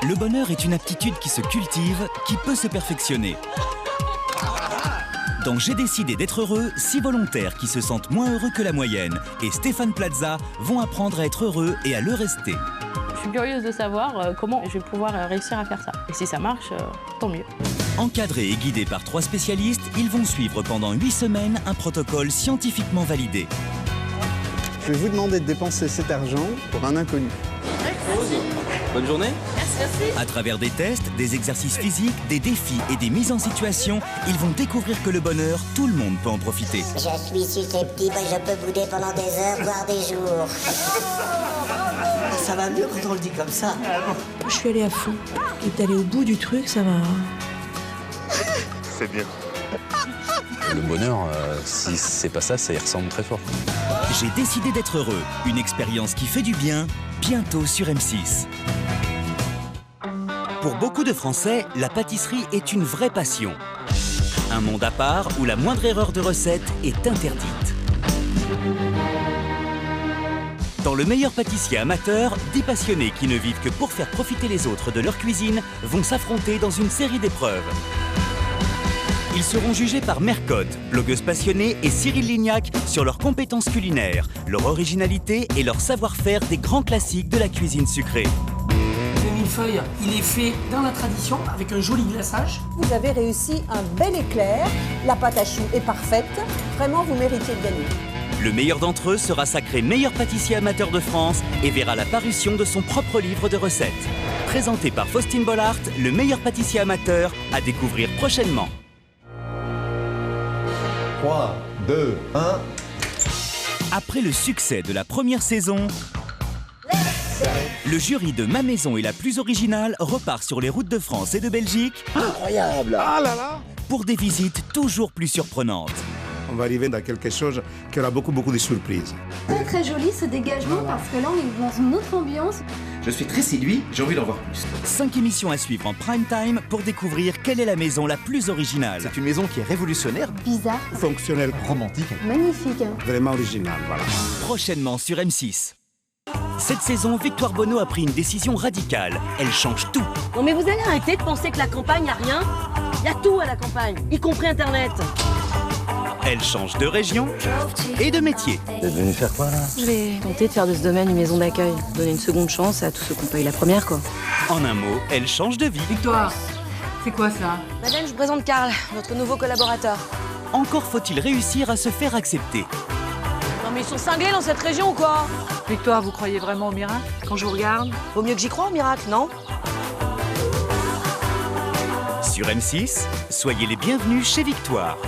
Le bonheur est une aptitude qui se cultive, qui peut se perfectionner. Dans J'ai décidé d'être heureux, 6 volontaires qui se sentent moins heureux que la moyenne et Stéphane Plaza vont apprendre à être heureux et à le rester. Je suis curieuse de savoir comment je vais pouvoir réussir à faire ça. Et si ça marche, tant mieux. Encadrés et guidés par 3 spécialistes, ils vont suivre pendant 8 semaines un protocole scientifiquement validé. Je vais vous demander de dépenser cet argent pour un inconnu. Bonne journée. Merci. À travers des tests, des exercices physiques, des défis et des mises en situation, ils vont découvrir que le bonheur, tout le monde peut en profiter. Je suis susceptible et je peux bouder pendant des heures, voire des jours. Ça va mieux quand on le dit comme ça. Je suis allée à fond. Et d'aller au bout du truc, ça va. C'est bien. Le bonheur, si c'est pas ça, ça y ressemble très fort. J'ai décidé d'être heureux, une expérience qui fait du bien, bientôt sur M6. Pour beaucoup de Français, la pâtisserie est une vraie passion. Un monde à part où la moindre erreur de recette est interdite. Dans Le meilleur pâtissier amateur, 10 passionnés qui ne vivent que pour faire profiter les autres de leur cuisine vont s'affronter dans une série d'épreuves. Ils seront jugés par Mercotte, blogueuse passionnée, et Cyril Lignac sur leurs compétences culinaires, leur originalité et leur savoir-faire des grands classiques de la cuisine sucrée. Le millefeuille, il est fait dans la tradition avec un joli glaçage. Vous avez réussi un bel éclair, la pâte à choux est parfaite, vraiment vous méritez de gagner. Le meilleur d'entre eux sera sacré meilleur pâtissier amateur de France et verra la parution de son propre livre de recettes. Présenté par Faustine Bollard, le meilleur pâtissier amateur à découvrir prochainement. 3, 2, 1. Après le succès de la première saison, le jury de Ma Maison est la plus originale repart sur les routes de France et de Belgique. Incroyable. Ah là là! Pour des visites toujours plus surprenantes. On va arriver dans quelque chose qui aura beaucoup de surprises. Très très joli ce dégagement parce que là on est dans une autre ambiance. Je suis très séduit, j'ai envie d'en voir plus. 5 émissions à suivre en prime time pour découvrir quelle est la maison la plus originale. C'est une maison qui est révolutionnaire. Bizarre. Fonctionnel. Romantique. Magnifique. Vraiment original, voilà. Prochainement sur M6. Cette saison, Victoire Bonneau a pris une décision radicale. Elle change tout. Non mais vous allez arrêter de penser que la campagne n'a rien. Il y a tout à la campagne, y compris Internet. Elle change de région et de métier. Vous êtes venu faire quoi là? Je vais tenter de faire de ce domaine une maison d'accueil. Donner une seconde chance à tous ceux qui ont pas eu la première quoi. En un mot, elle change de vie. Victoire, c'est quoi ça? Madame, je vous présente Karl, notre nouveau collaborateur. Encore faut-il réussir à se faire accepter. Non mais ils sont cinglés dans cette région ou quoi? Victoire, vous croyez vraiment au miracle? Quand je vous regarde, vaut mieux que j'y croie au miracle, non? Sur M6, soyez les bienvenus chez Victoire.